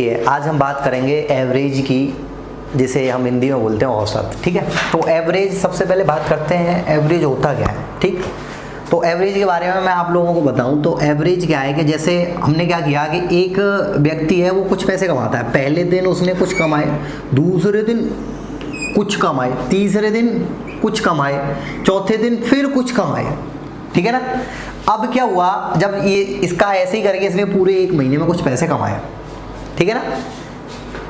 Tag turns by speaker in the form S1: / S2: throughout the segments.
S1: देखिए आज हम बात करेंगे एवरेज की, जिसे हम हिंदी में बोलते हैं औसत। ठीक है, तो एवरेज सबसे पहले बात करते हैं एवरेज होता क्या है। ठीक, तो एवरेज के बारे में मैं आप लोगों को बताऊं तो एवरेज क्या है कि जैसे हमने क्या किया कि एक व्यक्ति है वो कुछ पैसे कमाता है, पहले दिन उसने कुछ कमाए, दूसरे दिन कुछ कमाए, तीसरे दिन कुछ कमाए, चौथे दिन फिर कुछ कमाए। ठीक है ना। अब क्या हुआ, जब ये इसका ऐसे ही करके इसने पूरे एक महीने में कुछ पैसे कमाए। ठीक है ना,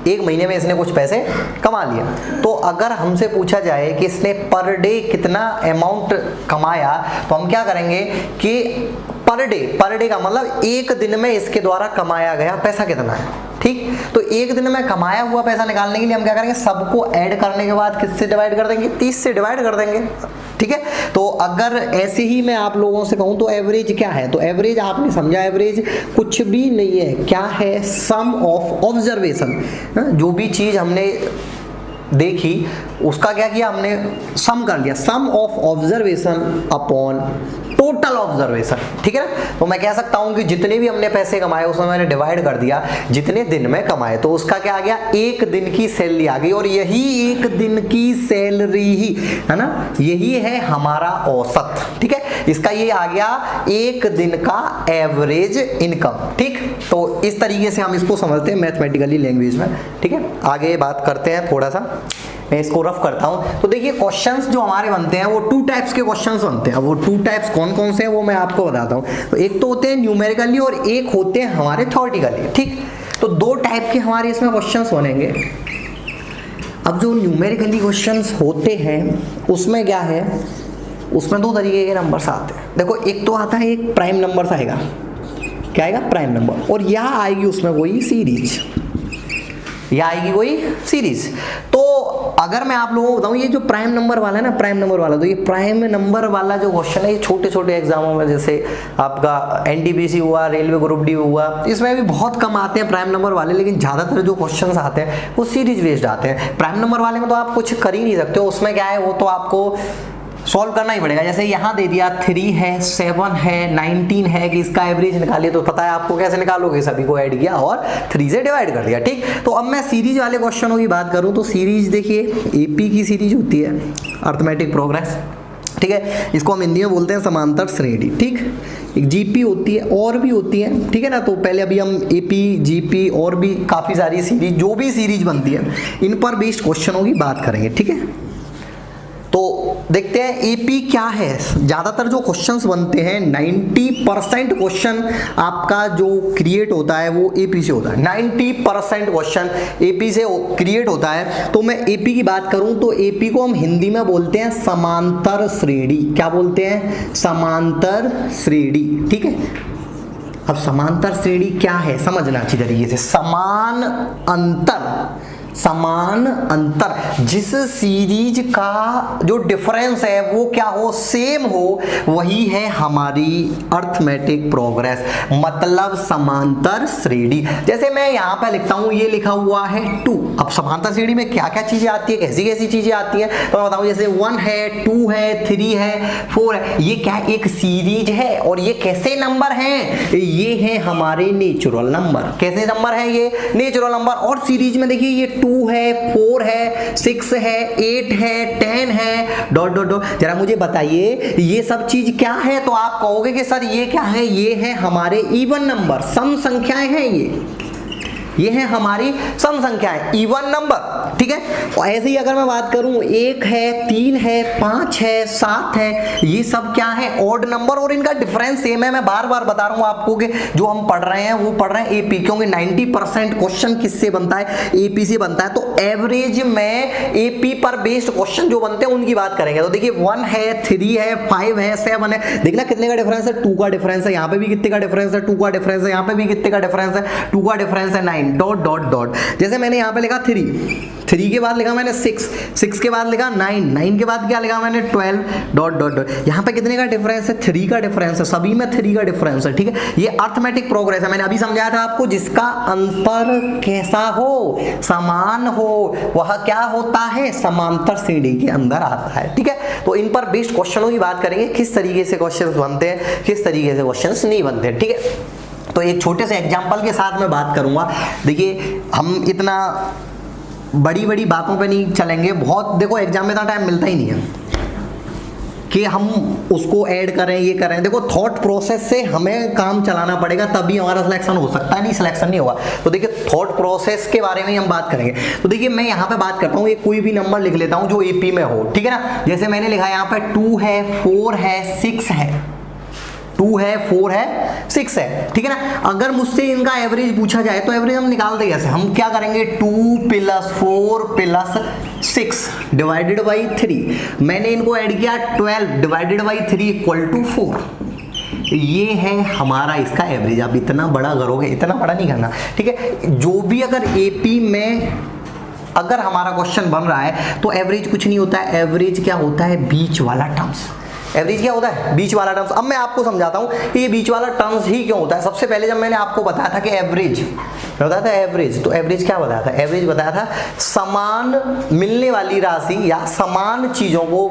S1: एक महीने में इसने कुछ पैसे कमा लिया। तो अगर हमसे पूछा जाए कि इसने पर डे कितना अमाउंट कमाया, तो हम क्या करेंगे कि पर डे का मतलब एक दिन में इसके द्वारा कमाया गया पैसा कितना है। ठीक, तो एक दिन में कमाया हुआ पैसा निकालने के लिए हम क्या करेंगे, सबको ऐड करने के बाद किससे डिवाइड कर देंगे, 30 से डिवाइड कर देंगे। ठीक है, तो अगर ऐसे ही मैं आप लोगों से कहूं तो एवरेज क्या है, तो एवरेज आपने समझा, एवरेज कुछ भी नहीं है, क्या है, सम ऑफ ऑब्जर्वेशन। जो भी चीज हमने देखी उसका क्या किया, हमने सम कर लिया, sum of observation upon total observation. ठीक है ना, तो मैं कह सकता हूं कि जितने भी हमने पैसे कमाए उसमें मैंने डिवाइड कर दिया जितने दिन में कमाए, तो उसका क्या आ गया, एक दिन की सैलरी आ गई। और यही एक दिन की सैलरी ही है ना, यही है हमारा औसत। ठीक है, इसका ये आ गया एक दिन का एवरेज इनकम। ठीक, तो इस तरीके से हम इसको समझते हैं मैथमेटिकली लैंग्वेज में। ठीक है, आगे बात करते हैं, थोड़ा सा मैं इसको रफ करता हूं। तो देखिए क्वेश्चंस जो हमारे बनते हैं वो टू टाइप्स के क्वेश्चंस बनते हैं। वो टू टाइप्स कौन कौन से हैं वो मैं आपको बताता हूं। तो एक तो होते हैं न्यूमेरिकली और एक होते हैं हमारे थ्योरेटिकली। ठीक, तो दो टाइप के हमारे इसमें क्वेश्चंस बनेंगे। अब जो न्यूमेरिकली क्वेश्चंस होते हैं उसमें क्या है, उसमें दो तरीके के नंबर्स आते हैं। देखो एक तो आता है, एक प्राइम नंबर आएगा, क्या आएगा, प्राइम नंबर, और यहाँ आएगी उसमें कोई सीरीज, या आएगी कोई सीरीज। तो अगर मैं आप लोगों को बताऊं ये जो प्राइम नंबर वाला है ना, प्राइम नंबर वाला, तो ये प्राइम नंबर वाला जो क्वेश्चन है ये छोटे छोटे एग्जामों में, जैसे आपका एनटीपीसी हुआ, रेलवे ग्रुप डी हुआ, इसमें भी बहुत कम आते हैं प्राइम नंबर वाले, लेकिन ज्यादातर जो क्वेश्चन आते हैं वो सीरीज बेस्ड आते हैं। प्राइम नंबर वाले में तो आप कुछ कर ही नहीं सकते हो, उसमें क्या है वो तो आपको सॉल्व करना ही पड़ेगा। जैसे यहाँ दे दिया 3 है, 7 है, 19 है कि इसका एवरेज निकालिए, तो पता है आपको कैसे निकालोगे, सभी को ऐड किया और 3 से डिवाइड कर दिया। ठीक, तो अब मैं सीरीज वाले क्वेश्चनों की बात करूं तो सीरीज देखिए एपी की सीरीज होती है, अर्थमेटिक प्रोग्रेस। ठीक है, इसको हम हिंदी में बोलते हैं समांतर श्रेणी। ठीक, एक जीपी होती है और भी होती है। ठीक है ना, तो पहले अभी हम एपी, जीपी और भी काफी सारी सीरीज, जो भी सीरीज बनती है इन पर बेस्ड क्वेश्चनों की बात करेंगे। ठीक है, तो देखते हैं एपी क्या है। ज्यादातर जो क्वेश्चंस बनते हैं 90% क्वेश्चन आपका जो क्रिएट होता है वो एपी से होता है। 90% क्वेश्चन एपी से क्रिएट होता है। तो मैं एपी की बात करूं तो एपी को हम हिंदी में बोलते हैं समांतर श्रेणी। क्या बोलते हैं, समांतर श्रेणी। ठीक है, अब समांतर श्रेणी क्या है समझना अच्छी तरीके से। समान अंतर, जिस सीरीज का जो डिफरेंस है वो क्या हो, सेम हो, वही है हमारी अर्थमेटिक प्रोग्रेस, मतलब समांतर श्रेणी। जैसे मैं यहां पर लिखता हूं, ये लिखा हुआ है 2। अब समांतर श्रेणी में क्या क्या चीजें आती है, कैसी कैसी चीजें आती है, तो मैं बताऊं, जैसे 1 है, 2 है, 3 है, 4 है, ये क्या एक सीरीज है। और ये कैसे नंबर हैं, ये है हमारे नेचुरल नंबर। कैसे नंबर है, ये नेचुरल नंबर। और सीरीज में देखिए ये 2 है, 4 है, 6 है, 8 है, 10 है, डॉट डॉट डॉट। जरा मुझे बताइए ये सब चीज क्या है, तो आप कहोगे कि सर ये क्या है, ये है हमारे इवन नंबर, सम संख्याएं हैं, ये है हमारी सम संख्याएं, इवन नंबर। ठीक है, और ऐसे ही अगर मैं बात करूं 1 है, 3 है, 5 है, 7 है, ये सब क्या है, ऑड नंबर, और इनका डिफरेंस सेम है। मैं बार बार बता रहा हूं आपको कि जो हम पढ़ रहे हैं वो पढ़ रहे हैं एपी, क्योंकि 90% क्वेश्चन किससे बनता है, एपी से बनता है। तो एवरेज में एपी पर बेस्ड क्वेश्चन जो बनते हैं उनकी बात करेंगे। तो देखिए 1 है, 3 है, 5 है, 7 है, देखना कितने का डिफरेंस है, 2 का डिफरेंस है, यहाँ पे भी कितने का डिफरेंस है, 2 का डिफरेंस है, यहाँ पे भी कितने का डिफरेंस है, 2 का डिफरेंस है, 9, डॉट डॉट डॉट। जैसे मैंने यहाँ पे लिखा 3 के बाद लिखा मैंने 6 के बाद लिखा 9 के बाद क्या लिखा मैंने 12, डॉट डॉट डॉट। यहाँ पे कितने का डिफरेंस है, 3 का डिफरेंस है, सभी में 3 का डिफरेंस है। ठीक है, ये अर्थमेटिक प्रोग्रेस है। मैंने अभी समझाया था आपको, जिसका अंतर कैसा हो, समान हो, वह क्या होता है, समांतर श्रेणी के अंदर आता है। ठीक है, तो इन पर बेस्ड क्वेश्चनों की बात करेंगे, किस तरीके से क्वेश्चंस बनते हैं, किस तरीके से क्वेश्चंस नहीं बनते। ठीक है, तो एक छोटे से एग्जाम्पल के साथ मैं बात करूंगा। देखिए हम इतना बड़ी बड़ी बातों पे नहीं चलेंगे, बहुत देखो एग्जाम में इतना टाइम मिलता ही नहीं है कि हम उसको ऐड करें ये करें। देखो थॉट प्रोसेस से हमें काम चलाना पड़ेगा, तभी हमारा सिलेक्शन हो सकता है, नहीं सिलेक्शन नहीं होगा। तो देखिए थॉट प्रोसेस के बारे में हम बात करेंगे। तो देखिए मैं यहाँ पे बात करता हूँ, एक कोई भी नंबर लिख लेता हूँ जो एपी में हो, ठीक है ना। जैसे मैंने लिखा यहाँ पे 2 है, 4 है, 6 है, 2 है, 4 है, 6 है, ठीक है ना। अगर मुझसे इनका एवरेज पूछा जाए तो एवरेज हम निकाल देंगे ऐसे। हम क्या करेंगे, 2 + 4 + 6 डिवाइडेड बाई 3। मैंने इनको ऐड किया 12 डिवाइडेड बाई 3 = 4। ये है हमारा इसका एवरेज। आप इतना बड़ा करोगे, इतना बड़ा नहीं करना, ठीक है। जो भी अगर एपी में अगर हमारा क्वेश्चन बन रहा है तो एवरेज कुछ नहीं होता है। एवरेज क्या होता है, बीच वाला टर्म्स। एवरेज क्या होता है, बीच वाला टर्म्स। अब मैं आपको समझाता हूं कि ये बीच वाला टर्म्स ही क्यों होता है। सबसे पहले जब मैंने आपको बताया था कि एवरेज बताया था, एवरेज तो एवरेज क्या बताया था, एवरेज बताया था समान मिलने वाली राशि या समान चीजों को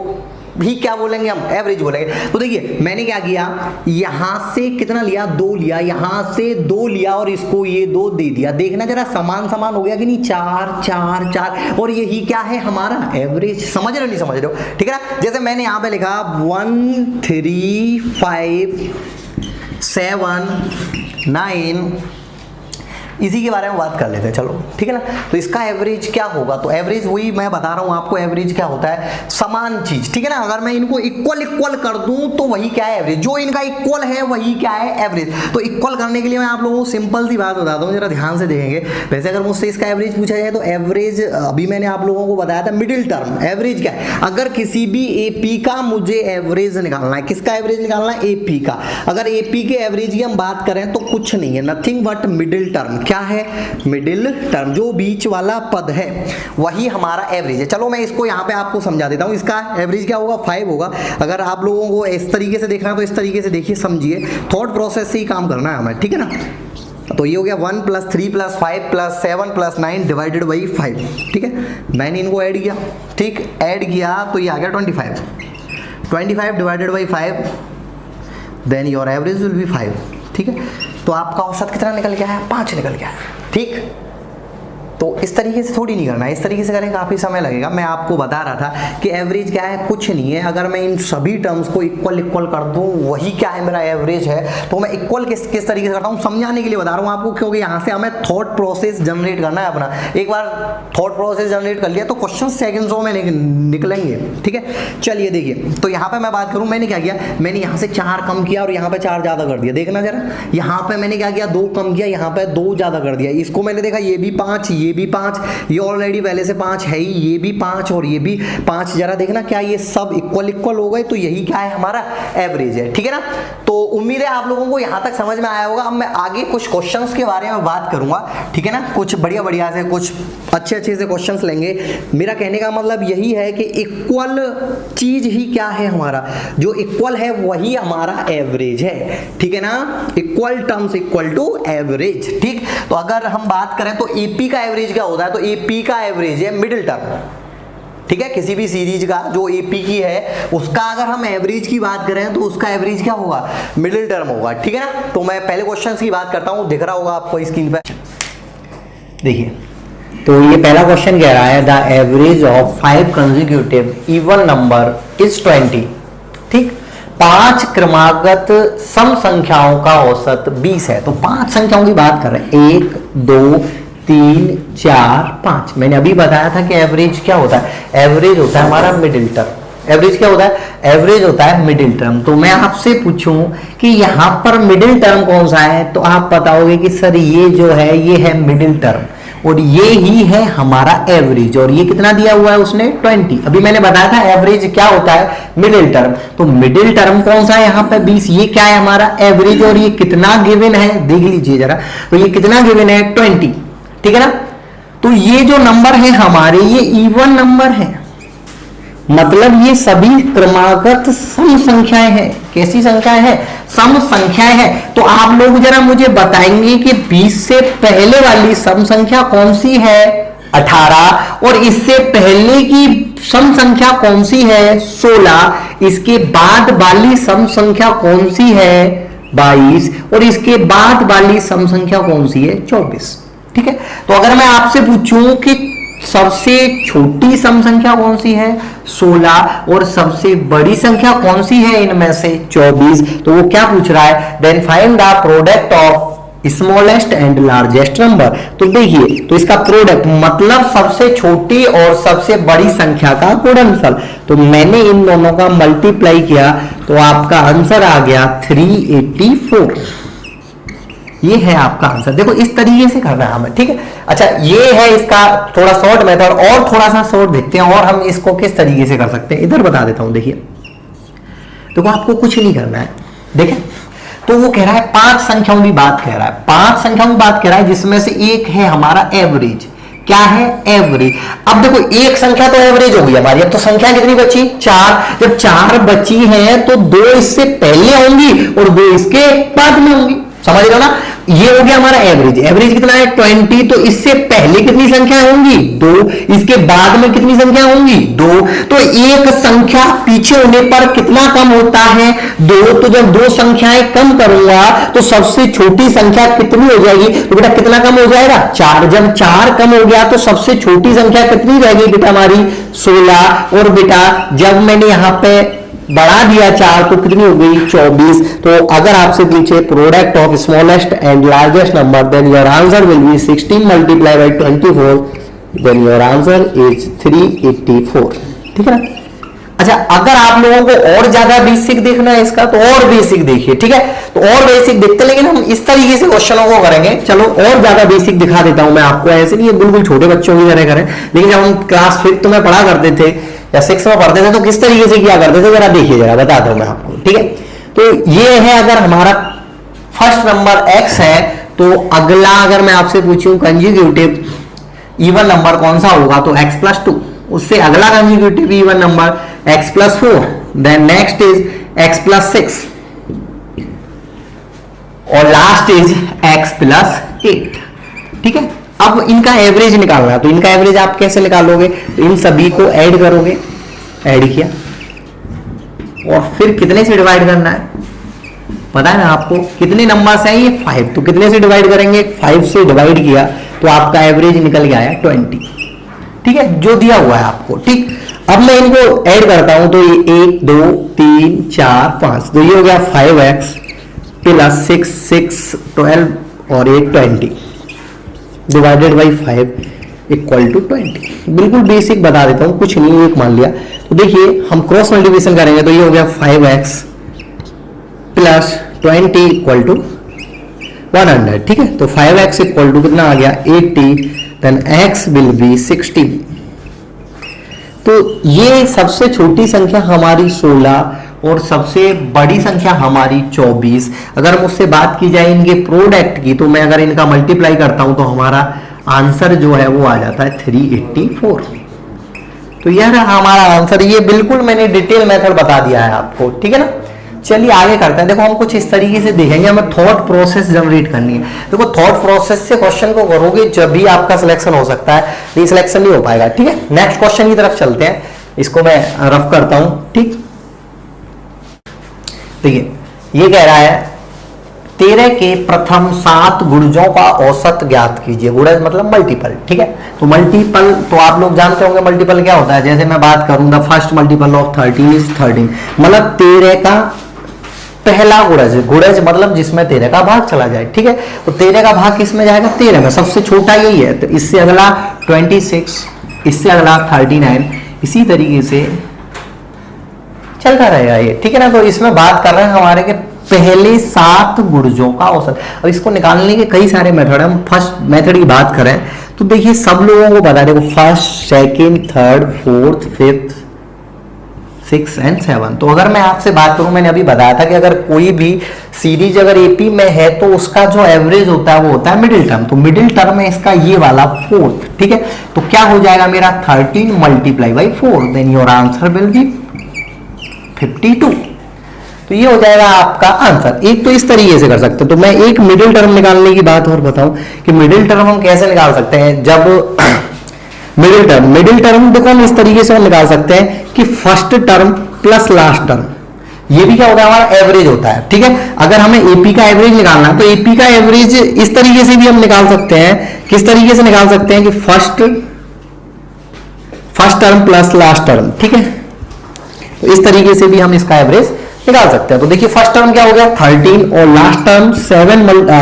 S1: भी क्या बोलेंगे हम, एवरेज बोलेंगे। तो देखिए मैंने क्या किया, यहां से कितना लिया, 2 लिया, यहां से 2 लिया और इसको ये 2 दे दिया। देखना जरा समान समान हो गया कि नहीं, 4 4 4, और यही क्या है हमारा एवरेज। समझ रहे हो नहीं समझ रहे हो, ठीक है ना। जैसे मैंने यहां पे लिखा 1 3 5 7 9, इसी के बारे में बात कर लेते हैं, चलो ठीक है ना। तो इसका एवरेज क्या होगा, तो एवरेज वही मैं बता रहा हूं आपको, एवरेज क्या होता है, समान चीज, ठीक है ना। अगर मैं इनको इक्वल कर दूं तो वही क्या है एवरेज, जो इनका इक्वल है वही क्या है एवरेज। तो इक्वल करने के लिए मैं आप लोगों को सिंपल सी बात बताता हूं, जरा ध्यान से देखेंगे। वैसे अगर मुझसे इसका एवरेज पूछा जाए तो एवरेज अभी मैंने आप लोगों को बताया था मिडिल टर्म। एवरेज क्या है, अगर किसी भी एपी का मुझे एवरेज निकालना है, किसका एवरेज निकालना है, एपी का। अगर एपी के एवरेज की हम बात करें तो कुछ नहीं है, नथिंग बट मिडिल टर्म। क्या है, मिडिल टर्म, जो बीच वाला पद है वही हमारा एवरेज है। चलो मैं इसको यहाँ पे आपको समझा देता हूँ। इसका एवरेज क्या होगा, 5 होगा। अगर आप लोगों को इस तरीके से देखना है तो इस तरीके से देखिए, समझिए, थॉट प्रोसेस से ही काम करना है हमें, ठीक है ना। तो ये हो गया 1 + 3 + 5 + 7 + 9 डिवाइडेड बाई 5, ठीक है। मैंने इनको ऐड किया, ठीक, ऐड किया तो ये आ गया 25 divided by 5, then your average will be 5, ठीक है। तो आपका औसत कितना निकल गया है, 5 निकल गया है, ठीक। तो इस तरीके से थोड़ी नहीं करना है, इस तरीके से करें काफ़ी समय लगेगा। मैं आपको बता रहा था कि एवरेज क्या है, कुछ नहीं है। अगर मैं इन सभी टर्म्स को इक्वल कर दूं वही क्या है मेरा एवरेज है। तो मैं इक्वल किस तरीके से करता हूं, समझाने के लिए बता रहा हूं आपको, क्योंकि यहाँ से हमें थॉट प्रोसेस जनरेट करना है अपना। एक बार थॉट प्रोसेस जनरेट कर लिया तो क्वेश्चन सेकंड्सों में निकलेंगे, ठीक है। चलिए देखिए, तो यहाँ पे मैं बात करूँ, मैंने क्या किया, मैंने यहाँ से 4 कम किया और यहाँ पे 4 ज़्यादा कर दिया। देखना जरा, यहाँ पे मैंने क्या किया, 2 कम किया, यहाँ पे 2 ज़्यादा कर दिया। इसको मैंने देखा, ये भी 5, ये भी 5, ये ऑलरेडी पहले से 5 है ही, ये भी 5 और ये भी 5। जरा देखना क्या ये सब इक्वल हो गए, तो यही क्या है हमारा एवरेज है, ठीक है ना। तो उम्मीद है आप लोगों को यहां तक समझ में आया होगा। अब मैं आगे कुछ क्वेश्चंस के बारे में बात करूंगा, ठीक है ना। कुछ बढ़िया से, कुछ अच्छे से क्वेश्चंस लेंगे। मेरा कहने का मतलब यही है कि इक्वल चीज ही क्या है हमारा, जो इक्वल है वही हमारा एवरेज है, ठीक है ना। Equal terms equal to average, ठीक। तो अगर हम बात करें तो एपी का एवरेज क्या होता है, तो एपी का एवरेज है मिडिल टर्म, ठीक है। किसी भी सीरीज का जो एपी की है उसका अगर हम एवरेज की बात करें तो उसका एवरेज क्या होगा, मिडिल टर्म होगा, ठीक है ना। तो मैं पहले क्वेश्चन की बात करता हूं, दिख रहा होगा आपको स्क्रीन पे, देखिए। तो ये पहला क्वेश्चन कह रहा है the average of 5 consecutive even number is 20, ठीक। 5 क्रमागत सम संख्याओं का औसत 20 है। तो 5 संख्याओं की बात कर रहे हैं, 1 2 3 4 5। मैंने अभी बताया था कि एवरेज क्या होता है, एवरेज होता है हमारा मिडिल टर्म। एवरेज क्या होता है, एवरेज होता है मिडिल टर्म। तो मैं आपसे पूछूं कि यहाँ पर मिडिल टर्म कौन सा है, तो आप बताओगे कि सर ये जो है ये है मिडिल टर्म और ये ही है हमारा एवरेज। और ये कितना दिया हुआ है उसने, 20। अभी मैंने बताया था एवरेज क्या होता है, मिडिल टर्म। तो मिडिल टर्म कौन सा है यहाँ पे, 20। ये क्या है हमारा एवरेज और ये कितना गिवन है, देख लीजिए जरा। तो ये कितना गिवन है, 20, ठीक है ना। तो ये जो नंबर है हमारे, ये इवन नंबर है, मतलब ये सभी क्रमागत सम संख्याएं हैं। कैसी संख्याएं हैं, सम संख्याएं हैं। तो आप लोग जरा मुझे बताएंगे कि 20 से पहले वाली सम संख्या कौन सी है, 18, और इससे पहले की सम संख्या कौन सी है, 16, इसके बाद वाली सम संख्या कौन सी है, 22 और इसके बाद वाली सम संख्या कौन सी है 24। ठीक है, तो अगर मैं आपसे पूछूं कि सबसे छोटी सम संख्या कौन सी है 16 और सबसे बड़ी संख्या कौन सी है इनमें से 24, तो वो क्या पूछ रहा है, then find the product of smallest and largest number. तो देखिए, तो इसका प्रोडक्ट मतलब सबसे छोटी और सबसे बड़ी संख्या का गुणनफल। तो मैंने इन दोनों का मल्टीप्लाई किया तो आपका आंसर आ गया 384। ये है आपका आंसर। देखो इस तरीके से करना है हमें, ठीक है। अच्छा, ये है इसका थोड़ा शॉर्ट मेथड, और थोड़ा सा शॉर्ट देखते हैं और हम इसको किस तरीके से कर सकते हैं, इधर बता देता हूं। देखिए, देखो आपको कुछ नहीं करना है, देखें तो वो कह रहा है 5 संख्याओं की बात कह रहा है, 5 संख्याओं की बात कह रहा है जिसमें से एक है हमारा एवरेज। क्या है, एवरेज। अब देखो एक संख्या तो एवरेज हो गई हमारी, अब तो संख्या कितनी बची 4। जब 4 बची हैं तो 2 इससे पहले होंगी और 2 इसके बाद में होंगी, समझ रहे हो ना। ये हो गया हमारा एवरेज। एवरेज कितना है 20, तो इससे पहले कितनी संख्या होंगी 2, इसके बाद में कितनी संख्या होंगी 2। तो एक संख्या पीछे होने पर कितना कम होता है 2। तो जब 2 संख्याएं कम करूंगा तो सबसे छोटी संख्या कितनी हो जाएगी, तो बेटा कितना कम हो जाएगा 4। जब 4 कम हो गया तो सबसे छोटी संख्या कितनी रहेगी बेटा हमारी 16। और बेटा जब मैंने यहां पे बढ़ा दिया 4 तो कितनी हो गई 24। तो अगर आपसे पूछे product of smallest and largest number, then your answer will be 16 multiply by 24, then your answer is 384। ठीक है ना। अच्छा, अगर आप लोगों को और ज्यादा बेसिक देखना है इसका तो और बेसिक देखिए, ठीक है। तो और बेसिक देखते, लेकिन हम इस तरीके से क्वेश्चनों को करेंगे। चलो और ज्यादा बेसिक दिखा देता हूं मैं आपको, ऐसे नहीं है बिल्कुल छोटे बच्चों की तरह करें, लेकिन जब हम क्लास 5 में पढ़ा करते थे या 6 में पढ़ते थे तो किस तरीके से किया करते थे जरा देखिए, जरा बताता हूं मैं आपको, ठीक है। तो ये है, अगर हमारा फर्स्ट नंबर x है तो अगला अगर मैं आपसे पूछूं कंज्यूगेटिव इवन नंबर कौन सा होगा तो x+2, उससे अगला consecutive even number x+4, then next is x+6 और लास्ट इज x+8। ठीक है, अब इनका एवरेज निकालना है, तो इनका एवरेज आप कैसे निकालोगे, तो इन सभी को ऐड करोगे, ऐड किया और फिर कितने से डिवाइड करना है पता है ना आपको, कितने नंबर से है ये 5, तो कितने से डिवाइड करेंगे 5 से डिवाइड किया तो आपका एवरेज निकल गया है 20। ठीक है, जो दिया हुआ है आपको। ठीक, अब मैं इनको ऐड करता हूं तो ये 1 2 3 4 5, तो ये हो गया 5x + 6 6 12 और 8 20 डिवाइडेड बाई 5 इक्वल टू 20। बिल्कुल बेसिक बता देता हूं, कुछ नहीं, एक मान लिया। तो देखिए हम क्रॉस मल्टीप्लिकेशन करेंगे तो ये हो गया 5x + 20 इक्वल टू 100। ठीक है, तो 5x इक्वल टू कितना आ गया 80, देन x विल बी 16। तो ये सबसे छोटी संख्या हमारी 16 और सबसे बड़ी संख्या हमारी 24। अगर मुझसे बात की जाए इनके प्रोडक्ट की तो मैं अगर इनका मल्टीप्लाई करता हूं तो हमारा आंसर जो है वो आ जाता है 384। तो यह रहा हमारा आंसर। ये बिल्कुल मैंने डिटेल मेथड बता दिया है आपको, ठीक है ना। चलिए आगे करते हैं। देखो हम कुछ इस तरीके से देखेंगे, हमें थॉट प्रोसेस जनरेट करनी है। देखो थॉट प्रोसेस से क्वेश्चन को करोगे जब भी आपका सिलेक्शन हो सकता है, नहीं सिलेक्शन नहीं हो पाएगा। ठीक है, नेक्स्ट क्वेश्चन की तरफ चलते हैं, इसको मैं रफ करता हूं। ठीक, देखिए ये कह रहा है 13 के प्रथम 7 गुणजों का औसत ज्ञात कीजिए। गुणज मतलब मल्टीपल, ठीक है। तो मल्टीपल तो आप लोग जानते होंगे मल्टीपल क्या होता है। जैसे मैं बात करूं the first multiple of 13 is 13, मतलब 13 का पहला गुणज। गुणज मतलब जिसमें 13 का भाग चला जाए, ठीक है। तो 13 का भाग किस में जाएगा 13 में, सबसे छोटा यही है। तो इससे अगला 26, इससे अगला 39, इसी तरीके से चलता रहेगा ये, ठीक है ना। तो इसमें बात कर रहे हैं हमारे के पहले 7 गुणजों का औसत। अब इसको निकालने के कई सारे मेथड हैं। हम फर्स्ट मेथड की बात करें तो देखिए सब लोगों को बता देखो first, second, third, fourth, fifth, 6 and 7। तो अगर मैं आपसे बात करूं, मैंने अभी बताया था कि अगर कोई भी सीरीज अगर एपी में है तो उसका जो एवरेज होता है वो होता है मिडिल टर्म। तो मिडिल टर्म में इसका ये वाला 4th, ठीक है। तो क्या हो जाएगा मेरा 13 multiply by 4, then your answer will be 52। तो ये हो जाएगा आपका आंसर। एक तो इस तरीके से कर सकते हो। तो मैं एक मिडिल टर्म निकालने की बात और बताऊं कि मिडिल टर्म हम कैसे निकाल सकते हैं। जब मिडिल टर्म देखो हम इस तरीके से हम निकाल सकते हैं कि first term plus last term, ये भी क्या होता है हमारा एवरेज होता है, ठीक है। अगर हमें एपी का एवरेज निकालना है तो एपी का एवरेज इस तरीके से भी हम निकाल सकते हैं। किस तरीके से निकाल सकते हैं कि first term plus last term, ठीक है। तो इस तरीके से भी हम इसका एवरेज निकाल सकते हैं। तो देखिए फर्स्ट टर्म क्या हो गया 13 और लास्ट टर्म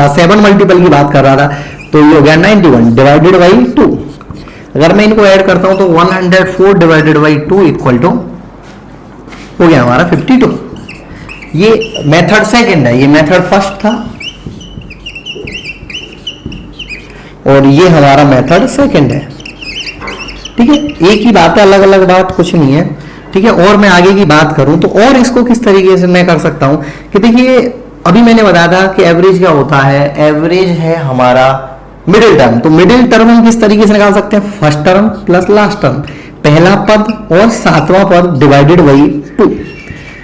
S1: 7 मल्टीपल की बात कर रहा था, तो ये हो गया 91 डिवाइडेड बाई 2। अगर मैं इनको ऐड करता हूं तो 104 डिवाइडेड बाई 2 इक्वल टू हो गया हमारा 52। ये मेथड सेकंड है, ये मेथड फर्स्ट था और ये हमारा मेथड सेकंड है, ठीक है। एक ही बात है, अलग अलग बात कुछ नहीं है, ठीक है। और मैं आगे की बात करूं तो और इसको किस तरीके से मैं कर सकता हूं कि देखिए अभी मैंने बताया था कि एवरेज क्या होता है, एवरेज है हमारा मिडिल टर्म। तो मिडिल टर्म हम किस तरीके से निकाल सकते हैं, first term plus last term, पहला पद और सातवां पद डिवाइडेड बाई 2,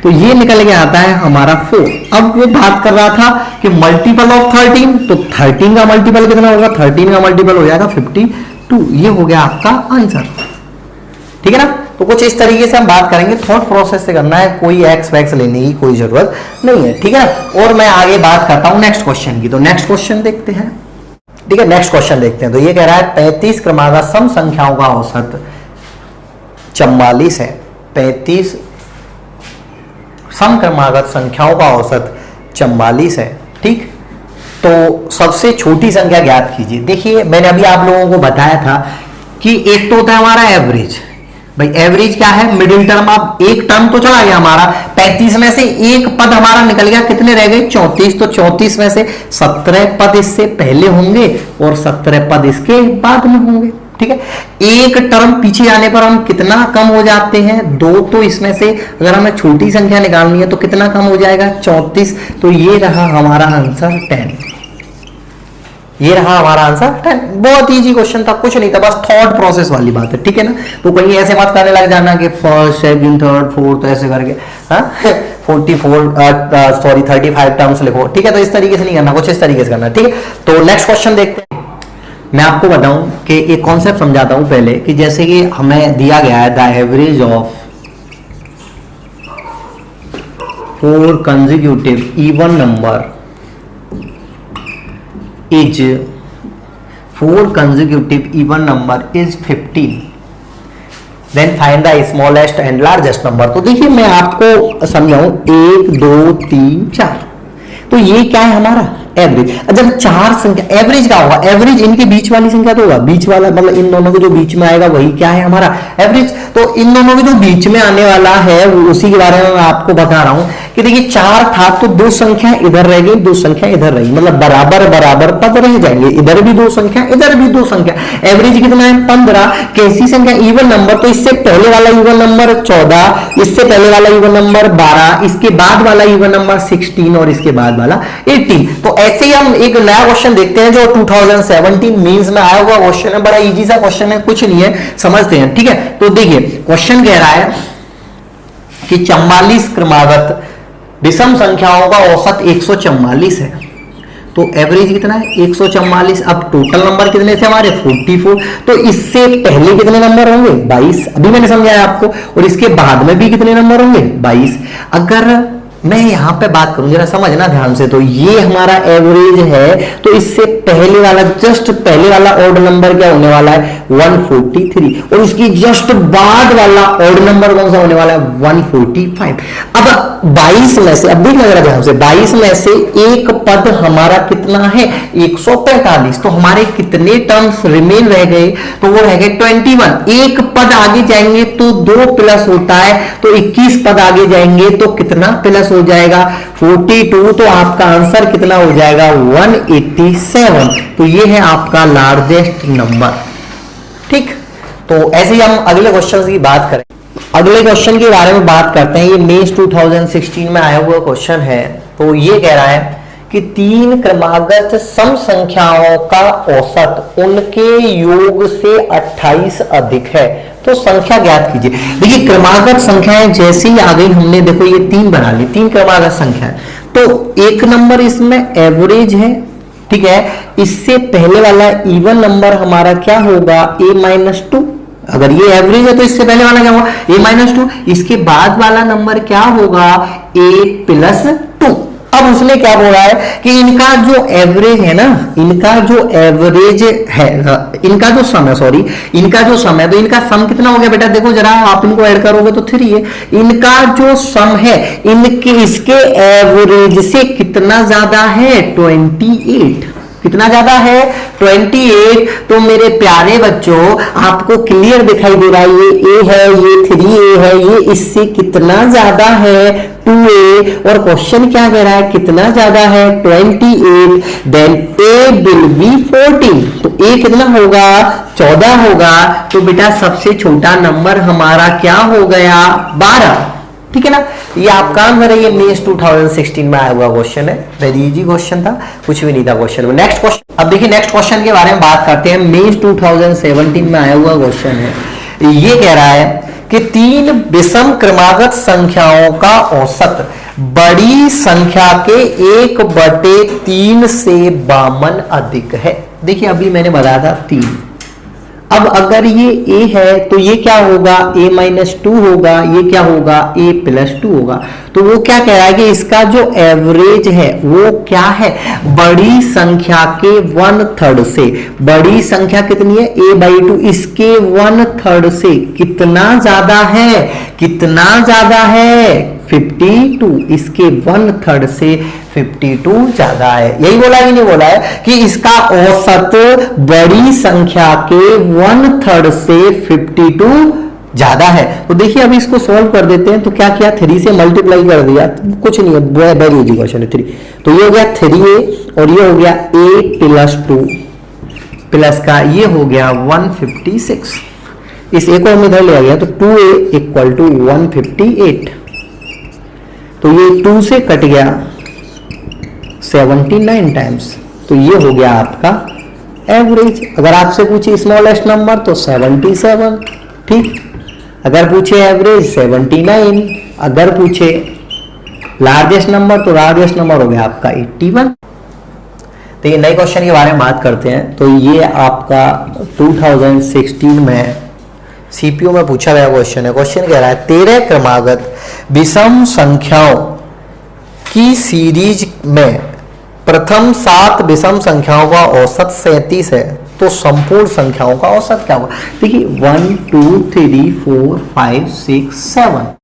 S1: तो ये निकल के आता है हमारा 4। अब वो बात कर रहा था कि मल्टीपल ऑफ 13, तो 13 का मल्टीपल कितना होगा, 13 का मल्टीपल हो जाएगा 52। ये हो गया आपका आंसर, ठीक है ना। तो कुछ इस तरीके से हम बात करेंगे, थॉट प्रोसेस से करना है, कोई एक्स वैक्स लेने की कोई जरूरत नहीं है, ठीक है। और मैं आगे बात करता हूं नेक्स्ट क्वेश्चन की। तो नेक्स्ट क्वेश्चन देखते हैं, ठीक है। नेक्स्ट क्वेश्चन देखते हैं। तो ये कह रहा है 35 क्रमागत सम संख्याओं का औसत 44 है। 35 सम क्रमागत संख्याओं का औसत 44 है, ठीक। तो सबसे छोटी संख्या ज्ञात कीजिए। देखिए मैंने अभी आप लोगों को बताया था कि एक तो होता है हमारा एवरेज। भाई एवरेज क्या है, मिडिल टर्म। अब एक टर्म तो चला गया हमारा, 35 में से एक पद हमारा निकल गया, कितने रह गए 34। तो 34 में से 17 पद इससे पहले होंगे और 17 पद इसके बाद में होंगे, ठीक है। एक टर्म पीछे जाने पर हम कितना कम हो जाते हैं, 2। तो इसमें से अगर हमें छोटी संख्या निकालनी है तो कितना कम हो जाएगा 34। तो ये रहा हमारा आंसर 10। ये रहा हमारा आंसर 10। बहुत इजी क्वेश्चन था, कुछ नहीं था, बस थॉट प्रोसेस वाली बात है, ठीक है ना। तो कहीं ऐसे मत करने लग जाना कि फर्स्ट सेकंड थर्ड फोर्थ ऐसे करके 35 टर्म्स लिखो, ठीक है। तो इस तरीके से नहीं करना, कुछ इस तरीके से करना, ठीक है। तो नेक्स्ट क्वेश्चन देखते हैं। मैं आपको बताऊं कि एक कॉन्सेप्ट समझाता हूं पहले, कि जैसे कि हमें दिया गया है the average of 4 consecutive even number is 4 consecutive even number is 15, then find the smallest and largest number। तो देखिए मैं आपको समझाऊं, 1 2 3 4, तो ये क्या है हमारा एवरेज। जब 4 संख्या, एवरेज क्या होगा, एवरेज इनके बीच वाली संख्या तो होगा, बीच वाला मतलब इन दोनों के जो बीच में आएगा वही क्या है हमारा एवरेज। तो इन दोनों के जो बीच में आने वाला है उसी के बारे में मैं आपको बता रहा हूं कि देखिए 4 था तो 2 संख्या इधर रह गई, 2 संख्या इधर रही, मतलब बराबर बराबर पद रह जाएंगे, इधर भी 2 संख्या इधर भी 2 संख्या। एवरेज कितना है 15। कैसी संख्या, इवन नंबर। तो इससे पहले वाला इवन नंबर 14, इससे पहले वाला इवन नंबर 12, इसके बाद वाला इवन नंबर 16 और इसके बाद वाला 18। तो ऐसे ही हम एक नया क्वेश्चन देखते हैं जो 2017 मींस में आया हुआ क्वेश्चन है। बड़ा इजी सा क्वेश्चन है, कुछ नहीं है, समझते हैं, ठीक है। तो देखिए क्वेश्चन कह रहा है कि 44 क्रमागत विषम संख्याओं का औसत 144 है। तो एवरेज कितना है 144। अब टोटल नंबर कितने थे हमारे 44। तो इससे पहले कितने नंबर होंगे 22, अभी मैंने समझाया आपको, और इसके बाद में भी कितने नंबर होंगे 22। अगर मैं यहां पे बात करूं, जरा समझना ध्यान से, तो ये हमारा एवरेज है, तो इससे पहले वाला, जस्ट पहले वाला ऑड नंबर क्या होने वाला है 143, और इसकी जस्ट बाद वाला ऑड नंबर कौन सा होने वाला है 145। अब 22 में से, अब देखना जरा ध्यान से, 22 में से एक पद हमारा कितना है 145। तो हमारे कितने टर्म्स रिमेन रह गए, तो वो रह गए 21। एक पद आगे जाएंगे तो 2 प्लस होता है, तो 21 पद आगे जाएंगे तो कितना प्लस हो जाएगा 42। तो आपका आंसर कितना हो जाएगा 187। तो ये है आपका लार्जेस्ट नंबर, ठीक। तो ऐसे ही हम अगले क्वेश्चन की बात करें। अगले क्वेश्चन के बारे में बात करते हैं। ये मई 2016 में आया हुआ क्वेश्चन है। तो ये कह रहा है कि 3 क्रमागत सम संख्याओं का औसत उनके योग से 28 अधिक है, तो संख्या ज्ञात कीजिए। देखिए क्रमागत संख्याएं जैसे ही आ गई, हमने देखो ये 3 बना ली, 3 क्रमागत संख्या है। तो एक नंबर इसमें एवरेज है, ठीक है। इससे पहले वाला इवन नंबर हमारा क्या होगा a-2, अगर ये एवरेज है तो इससे पहले वाला क्या होगा, a-2, इसके बाद वाला नंबर क्या होगा, a+2। अब उसने क्या बोला है कि इनका जो एवरेज है ना, इनका जो एवरेज है, इनका जो सम है, सॉरी इनका जो सम है, तो इनका सम कितना हो गया बेटा, देखो जरा आप इनको ऐड करोगे तो 3 है। इनका जो सम है इनके इसके एवरेज से कितना ज्यादा है, 28। कितना ज्यादा है, 28। तो मेरे प्यारे बच्चों आपको क्लियर दिखाई दे रहा है, ये a है, ये 3a है, ये इससे कितना ज्यादा है, 2a। और क्वेश्चन क्या कह रहा है, कितना ज्यादा है, 28, देन a विल बी 14। तो a कितना होगा, 14 होगा। तो बेटा सबसे छोटा नंबर हमारा क्या हो गया, 12। ठीक है ना, ये आपका आंसर है, ये मेंस 2016 में आया हुआ क्वेश्चन है, वेरी इजी क्वेश्चन था, कुछ भी नहीं था क्वेश्चन में। नेक्स्ट क्वेश्चन, अब देखिए नेक्स्ट क्वेश्चन के बारे में बात करते हैं, मेंस 2017 में आया हुआ क्वेश्चन है। ये कह रहा है कि 3 विषम क्रमागत संख्याओं का औसत बड़ी संख्या के 1/3 से 52 अधिक है। देखिए अभी मैंने बताया था 3, अब अगर ये a है तो ये क्या होगा, a-2 होगा, ये क्या होगा, a+2 होगा। तो वो क्या कह रहा है कि इसका जो एवरेज है वो क्या है, बड़ी संख्या के 1/3 से, बड़ी संख्या कितनी है, a/2, इसके 1/3 से कितना ज्यादा है, कितना ज्यादा है, 52, इसके 1/3 से 52 ज्यादा है। यही बोला कि नहीं बोला है कि इसका औसत बड़ी संख्या के 1/3 से 52 ज्यादा है। तो देखिए अभी इसको सॉल्व कर देते हैं। तो क्या किया, 3 से मल्टीप्लाई कर दिया, कुछ नहीं है, वेरी इजी क्वेश्चन है 3। तो ये हो गया 3a और ये हो गया a+2 प्लस का ये हो गया 156। इस a को हम इधर ले गया तो 2a = 158। तो ये 2 से कट गया 79 टाइम्स। तो ये हो गया आपका एवरेज। अगर आपसे पूछे स्मॉलेस्ट नंबर तो 77, ठीक। अगर पूछे एवरेज 79, अगर पूछे लार्जेस्ट नंबर तो लार्जेस्ट नंबर हो गया आपका 81। तो ये नए क्वेश्चन के बारे में बात करते हैं। तो ये आपका 2016 में सीपीयू में पूछा गया क्वेश्चन है। क्वेश्चन कह रहा है 13 क्रमागत विषम संख्याओं की सीरीज में प्रथम 7 विषम संख्याओं का औसत 37 है, तो संपूर्ण संख्याओं का औसत क्या होगा। देखिए 1 2 3 4 5 6 7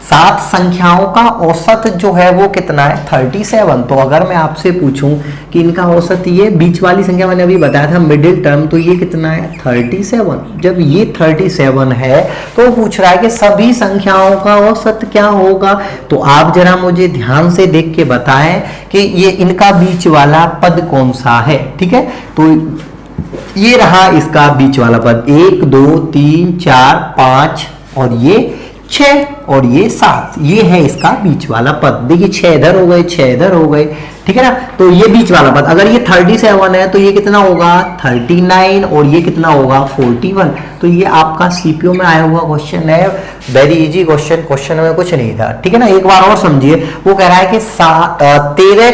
S1: 7 संख्याओं का औसत जो है वो कितना है, 37। तो अगर मैं आपसे पूछूं कि इनका औसत, ये बीच वाली संख्या मैंने अभी बताया था मिडिल टर्म, तो ये कितना है 37। जब ये 37 है तो पूछ रहा है कि सभी संख्याओं का औसत क्या होगा। तो आप जरा मुझे ध्यान से देख के बताएं कि ये इनका बीच वाला पद कौन सा है। ठीक है, तो ये रहा इसका बीच वाला पद, 1 2 3 4 5 और ये 6 और ये 7, ये है इसका बीच वाला पद। देखिए 6 इधर हो गए, 6 इधर हो गए, ठीक है ना। तो ये बीच वाला पद, अगर ये 37 है तो ये कितना होगा 39 और ये कितना होगा 41। तो ये आपका सीपीयू में आया हुआ क्वेश्चन है, वेरी इजी क्वेश्चन, क्वेश्चन में कुछ नहीं था। ठीक है ना, एक बार और समझिए। वो कह रहा है कि 13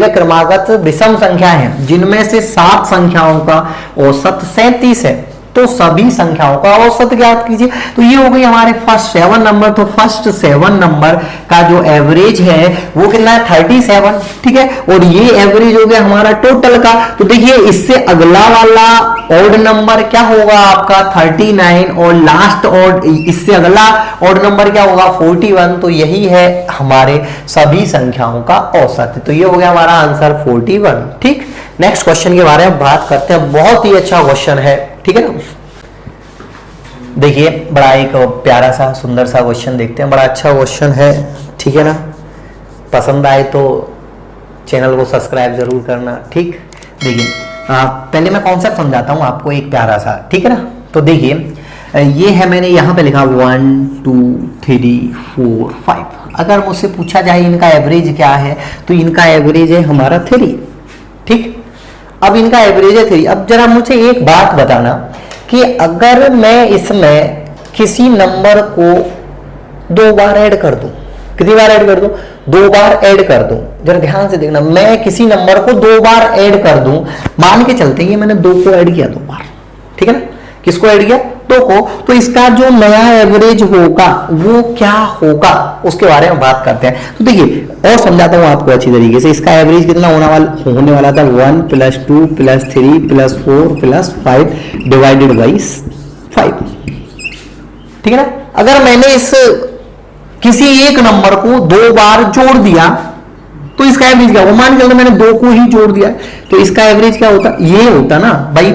S1: क्रमागत विषम संख्या है जिनमें से 7 संख्याओं का औसत 37 है, तो सभी संख्याओं का औसत ज्ञात कीजिए। तो ये हो गई हमारे फर्स्ट 7 नंबर। तो फर्स्ट 7 नंबर का जो एवरेज है वो कितना है 37, ठीक है। और ये एवरेज हो गया हमारा टोटल का। तो देखिए इससे अगला वाला ऑड नंबर क्या होगा आपका 39 और लास्ट ऑड, इससे अगला ऑड नंबर क्या होगा 41। तो यही है हमारे सभी संख्याओं का औसत। तो ये हो गया हमारा आंसर 41, ठीक। नेक्स्ट क्वेश्चन के बारे में बात करते हैं, बहुत ही अच्छा क्वेश्चन है, ठीक है ना। देखिए बड़ा एक प्यारा सा सुंदर सा क्वेश्चन देखते हैं, बड़ा अच्छा क्वेश्चन है, ठीक है ना। पसंद आए तो चैनल को सब्सक्राइब जरूर करना, ठीक। देखिए पहले मैं कॉन्सेप्ट समझाता हूँ आपको एक प्यारा सा, ठीक है ना। तो देखिए ये है, मैंने यहाँ पे लिखा 1 2 3 4 5। अगर मुझसे पूछा जाए इनका एवरेज क्या है, तो इनका एवरेज है हमारा 3, ठीक। अब इनका एवरेज है 3। अब जरा मुझे एक बात बताना कि अगर मैं इसमें किसी नंबर को 2 बार ऐड कर दूं, कितनी बार ऐड कर दूं, 2 बार ऐड कर दूं। जरा ध्यान से देखना, मैं किसी नंबर को 2 बार ऐड कर दूं, मान के चलते हैं मैंने 2 को ऐड किया 2 बार, ठीक है ना। किसको ऐड किया? 2 को। तो इसका जो नया एवरेज होगा वो क्या होगा उसके बारे में बात करते हैं। तो देखिए और समझाता हूं आपको अच्छी तरीके से। इसका एवरेज कितना होने वाला था 1 + 2 + 3 + 4 + 5 डिवाइडेड बाई 5, ठीक है ना। अगर मैंने इस किसी एक नंबर को 2 बार जोड़ दिया तो इसका एवरेज क्या होगा? मान के चलते मैंने 2 को ही जोड़ दिया तो इसका एवरेज क्या होता? ये होता ना भाई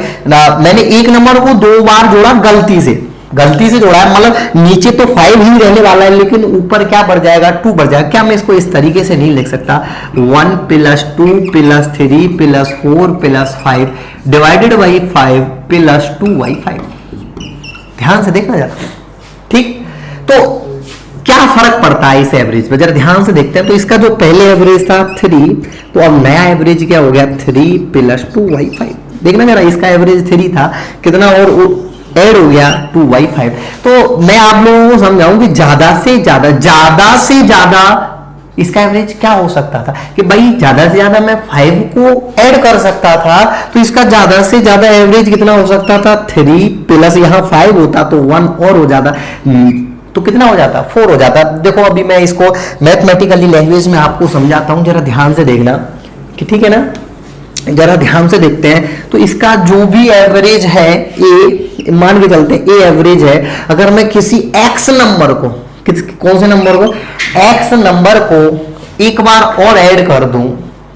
S1: मैंने एक नंबर को 2 बार जोड़ा गलती से जोड़ा है, मतलब नीचे तो 5 ही रहने वाला है लेकिन ऊपर क्या बढ़ जाएगा? 2 बढ़ जाएगा। क्या मैं इसको इस तरीके से नहीं लिख सकता? 1 + 2 + 3 + 4 + 5 डिवाइडेड बाई 5 + 2/5। ध्यान से देखना जरा, ठीक। तो क्या फर्क पड़ता है इस एवरेज में, जरा ध्यान से देखते हैं। तो इसका जो पहले एवरेज था 3, तो अब नया एवरेज क्या हो गया? 3 + 2/5। देखना जरा, इसका एवरेज 3 था, कितना और ऐड हो गया 2/5। तो मैं आप लोगों को समझाऊं कि ज्यादा से ज्यादा इसका एवरेज क्या हो सकता था कि भाई ज्यादा से ज्यादा मैं 5 को ऐड कर सकता था, तो इसका ज्यादा से ज्यादा एवरेज कितना हो सकता था? 3 प्लस यहाँ 5 होता तो 1 और हो जाता, तो कितना हो जाता? 4 हो जाता। देखो अभी मैं इसको मैथमेटिकली लैंग्वेज में आपको समझाता हूं, जरा ध्यान से देखना कि ठीक है ना। जरा ध्यान से देखते हैं। तो इसका जो भी एवरेज है ए, मान के चलते हैं ए एवरेज है। अगर मैं किसी एक्स नंबर को, कौन से नंबर को? एक्स नंबर को एक बार और ऐड कर दूं,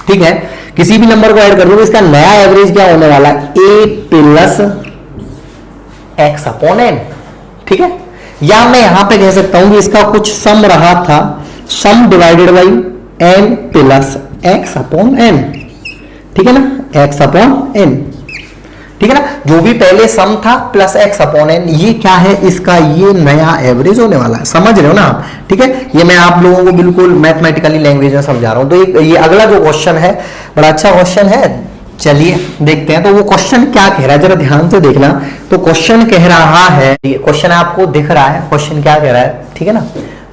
S1: ठीक है, किसी भी नंबर को ऐड कर दूं तो इसका नया एवरेज क्या होने वाला है? ए + x/n, ठीक है। या मैं यहां पे कह सकता हूं कि इसका कुछ सम रहा था, सम डिवाइडेड बाई n + x/n, ठीक है ना, x/n, ठीक है ना। जो भी पहले सम था प्लस x/n, ये क्या है? इसका ये नया एवरेज होने वाला है। समझ रहे हो ना आप? ठीक है, ये मैं आप लोगों को बिल्कुल मैथमेटिकली लैंग्वेज में समझा रहा हूं। तो ये अगला जो क्वेश्चन है बड़ा अच्छा क्वेश्चन है, चलिए देखते हैं। तो वो क्वेश्चन क्या कह रहा है, जरा ध्यान से देखना। तो क्वेश्चन कह रहा है, क्वेश्चन आपको दिख रहा है, क्वेश्चन क्या कह रहा है, ठीक है ना।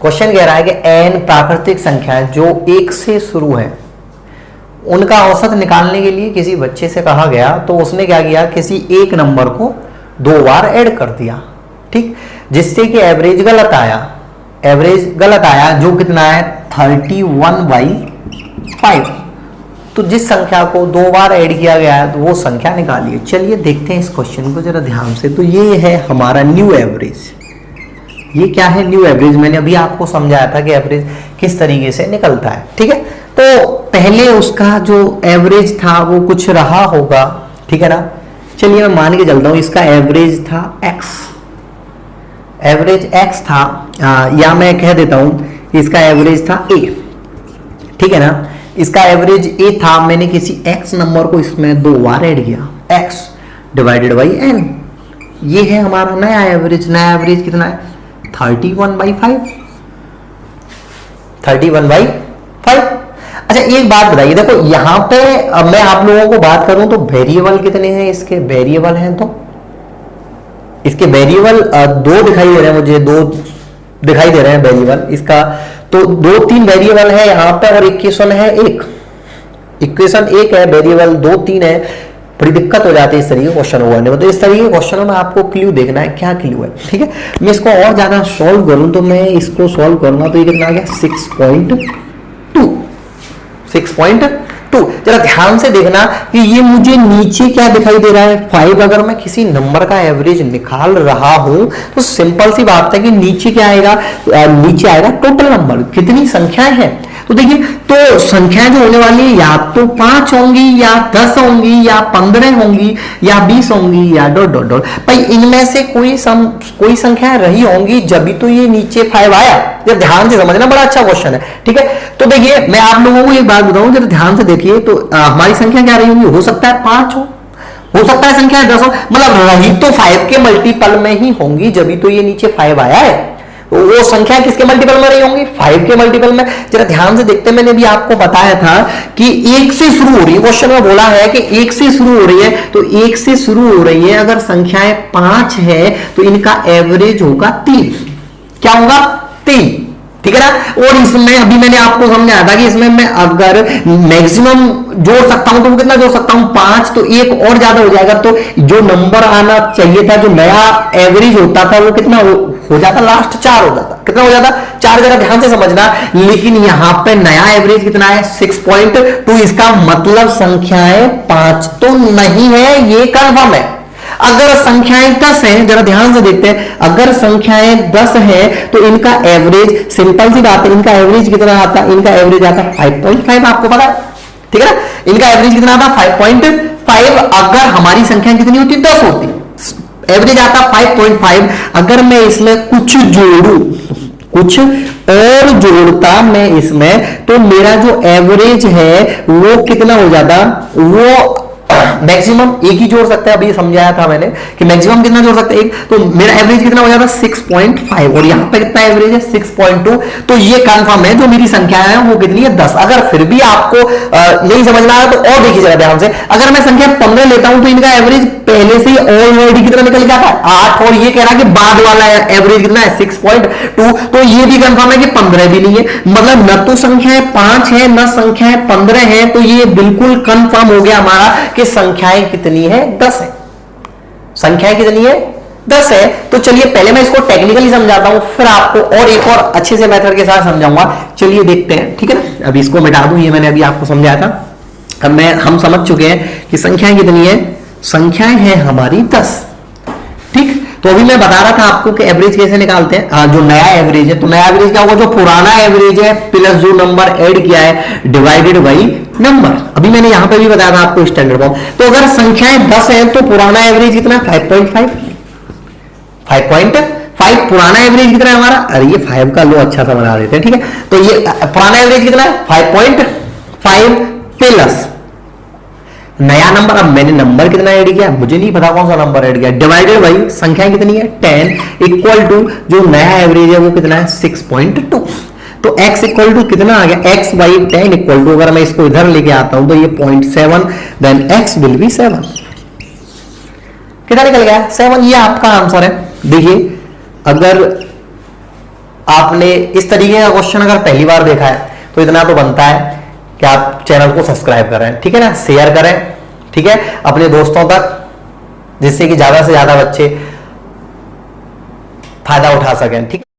S1: क्वेश्चन कह रहा है कि n प्राकृतिक संख्याएं जो 1 से शुरू है उनका औसत निकालने के लिए किसी बच्चे से कहा गया, तो उसने क्या किया? किसी एक नंबर को 2 बार ऐड कर दिया, ठीक, जिससे कि एवरेज गलत आया, जो कितना है? 31/5। तो जिस संख्या को 2 बार ऐड किया गया है तो वो संख्या निकालिए। चलिए देखते हैं इस क्वेश्चन को जरा ध्यान से। तो ये है हमारा न्यू एवरेज। ये क्या है? New average. मैंने अभी आपको समझाया था कि एवरेज किस तरीके से निकलता है, ठीक है। तो पहले उसका जो एवरेज था वो कुछ रहा होगा, ठीक है ना। चलिए मैं मान के चलता हूं इसका एवरेज था x, एवरेज x था, या मैं कह देता हूं इसका एवरेज था a, ठीक है ना। इसका एवरेज a था, मैंने किसी x नंबर को इसमें 2 बार ऐड किया, x डिवाइडेड बाई n। ये है हमारा नया एवरेज। नया एवरेज कितना है? 31/5। 31/5। अच्छा एक बात बताइए, देखो यहां पे मैं आप लोगों को बात करूं तो वेरिएबल कितने हैं इसके? वेरिएबल हैं तो इसके वेरिएबल 2 दिखाई दे रहे हैं मुझे, 2 दिखाई दे रहे हैं वेरिएबल इसका। तो 2-3 वेरिएबल है यहाँ पे और इक्वेशन है 1। इक्वेशन 1 है, वेरिएबल 2-3 है। बड़ी दिक्कत हो जाती है इस तरीके के क्वेश्चन करने में। तो इस तरीके के क्वेश्चनों में आपको क्लू देखना है, क्या क्लू है, ठीक है। मैं इसको और ज्यादा सॉल्व करूं तो मैं इसको सॉल्व करूंगा तो ये कितना आ गया? 6.2। जरा ध्यान से देखना कि ये मुझे नीचे क्या दिखाई दे रहा है? 5। अगर मैं किसी नंबर का एवरेज निकाल रहा हूं तो सिंपल सी बात है कि नीचे क्या आएगा? नीचे आएगा टोटल नंबर, कितनी संख्याएं हैं। तो देखिए, तो संख्याएं जो होने वाली है या तो 5 होंगी या 10 होंगी या 15 होंगी या 20 होंगी या ... भाई इनमें से कोई संख्या रही होंगी, जब भी तो ये नीचे 5 आया। जब ध्यान से समझना, बड़ा अच्छा क्वेश्चन है, ठीक है। तो देखिए मैं आप लोगों को एक बात बताऊं, जब ध्यान से देखिए तो हमारी संख्या क्या रही होगी? हो सकता है 5 हो सकता है संख्या 10 हो, मतलब रही तो 5 के मल्टीपल में ही होंगी, जब भी तो ये नीचे 5 आया है। वो संख्या किसके मल्टीपल में रही होंगी? 5 के मल्टीपल में। जरा ध्यान से देखते हैं, मैंने भी आपको बताया था कि 1 से शुरू हो रही है, क्वेश्चन में बोला है कि 1 से शुरू हो रही है, तो 1 से शुरू हो रही है। अगर संख्याएं 5 है तो इनका एवरेज होगा 3। क्या होगा? 3। ठीक है ना। और इसमें अभी मैंने आपको समझाया था कि इसमें मैं अगर मैक्सिमम जोड़ सकता हूं तो वो कितना जोड़ सकता हूं 5, तो एक और ज्यादा हो जाएगा, तो जो नंबर आना चाहिए था, जो नया एवरेज होता था, वो कितना हो जाता, लास्ट 4 हो जाता। कितना हो जाता 4, जरा ध्यान से समझना। लेकिन यहां पे नया एवरेज कितना है 6.2, इसका मतलब संख्याएं 5 तो नहीं है, ये कंफर्म है। अगर संख्याएं 10 हैं, जरा ध्यान से देखते हैं, अगर संख्याएं 10 हैं तो इनका एवरेज, सिंपल सी बात है, इनका एवरेज कितना आता है, इनका एवरेज आता है 5.5, आपको पता है, ठीक है ना। इनका एवरेज कितना आता है 5.5। अगर हमारी संख्या कितनी होती 10 होती, एवरेज आता 5.5। अगर मैं इसमें कुछ जोड़ू, कुछ और जोड़ता मैं इसमें, तो मेरा जो एवरेज है वो कितना हो जाता, वो मैक्सिमम एक ही जोड़ सकते हैं। अभी समझाया था मैंने कि मैक्सिमम कितना जोड़ सकते हैं, एक, तो मेरा एवरेज कितना हो जाता 6.5, और यहां पे कितना एवरेज है 6.2। तो ये कंफर्म है जो मेरी संख्या है वो कितनी है 10। अगर फिर भी आपको नहीं समझ में आ रहा तो और देखिए जरा ध्यान से, अगर मैं संख्या 15 लेता हूं तो इनका एवरेज पहले से ही ऑलरेडी कितना निकल गया था 8, और ये कह रहा है कि बाद वाला एवरेज कितना है 6.2, तो ये भी कंफर्म है कि 15 भी नहीं है। मतलब न तो संख्याएं 5 है न संख्याएं 15 है, तो ये बिल्कुल कंफर्म हो गया हमारा कि संख्याएं कितनी है 10 है। संख्याएं कितनी है 10 है। तो चलिए पहले मैं इसको टेक्निकली समझाता हूं, फिर आपको और एक और अच्छे से मेथड के साथ समझाऊंगा। चलिए देखते हैं, ठीक है ना। अभी इसको मिटा दूं, ये मैंने अभी आपको समझाया था। अब हम समझ चुके हैं कि संख्याएं कितनी है, संख्याएं हैं हमारी 10, ठीक। तो अभी मैं बता रहा था आपको कि एवरेज कैसे निकालते हैं, जो नया एवरेज है, तो नया एवरेज क्या होगा, जो पुराना एवरेज है प्लस जो नंबर ऐड किया है डिवाइडेड बाई नंबर। अभी मैंने यहां पे भी बताया था आपको स्टैंडर्ड फॉर्म। तो अगर संख्याएं 10 है तो पुराना एवरेज कितना 5.5, 5.5 पुराना एवरेज कितना है हमारा, अरे ये 5 का लो अच्छा सा बना देते हैं, ठीक है। तो ये पुराना एवरेज कितना है 5.5 प्लस नया नंबर। अब मैंने नंबर कितना ऐड किया मुझे नहीं पता कौन सा नंबर ऐड किया, डिवाइडेड बाई संख्या कितनी है 10 इक्वल टू जो नया एवरेज है वो कितना है 6.2। तो x इक्वल टू कितना आ गया, x बाई 10 इक्वल टू, अगर मैं इसको इधर लेके आता हूं तो ये 0.7, देन x विल बी 7। कितना निकल गया 7, ये आपका आंसर है। देखिए अगर आपने इस तरीके का क्वेश्चन अगर पहली बार देखा है तो इतना तो बनता है कि आप चैनल को सब्सक्राइब करें, ठीक है ना, शेयर करें, ठीक है, अपने दोस्तों तक, जिससे कि ज्यादा से ज्यादा बच्चे फायदा उठा सकें, ठीक है।